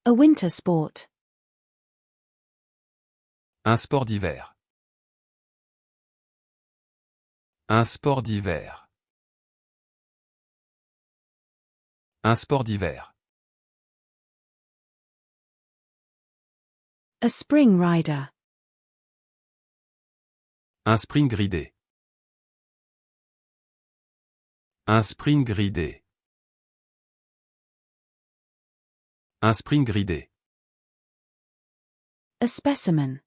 A winter sport. Un sport d'hiver. Un sport d'hiver. Un sport d'hiver. A spring rider. Un sprint gridé. Un sprint gridé. Un sprint gridé. A specimen.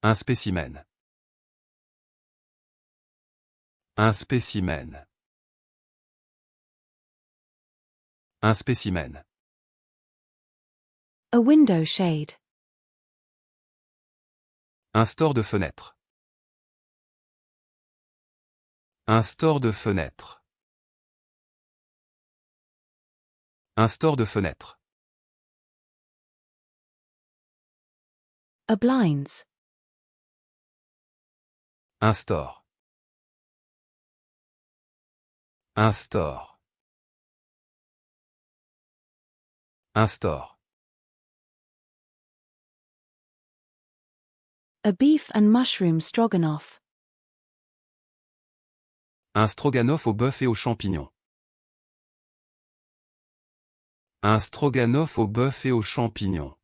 Un spécimen. Un spécimen. Un spécimen. A window shade. Un store de fenêtre. Un store de fenêtre. Un store de fenêtre. A blinds. Un store. Un store. Un store. A beef and mushroom stroganoff. Un stroganoff au bœuf et aux champignons. Un stroganoff au bœuf et aux champignons.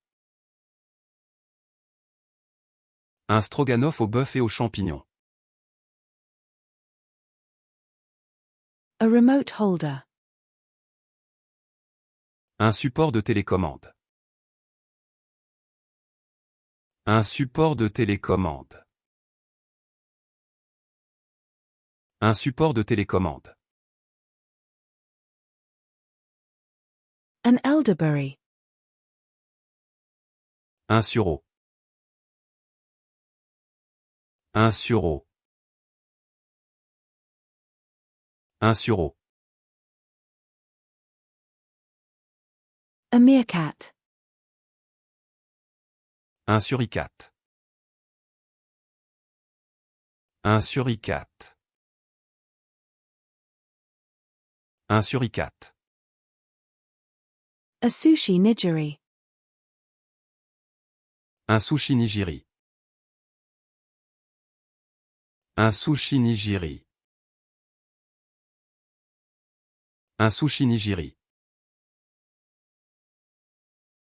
Un stroganoff au bœuf et aux champignons. A remote holder. Un support de télécommande. Un support de télécommande. Un support de télécommande. An elderberry. Un sureau. Un sureau. Un sureau. A meerkat. Un suricate. Un suricate. Un suricate. A sushi nigiri. Un sushi nigiri. Un sushi nigiri. Un sushi nigiri.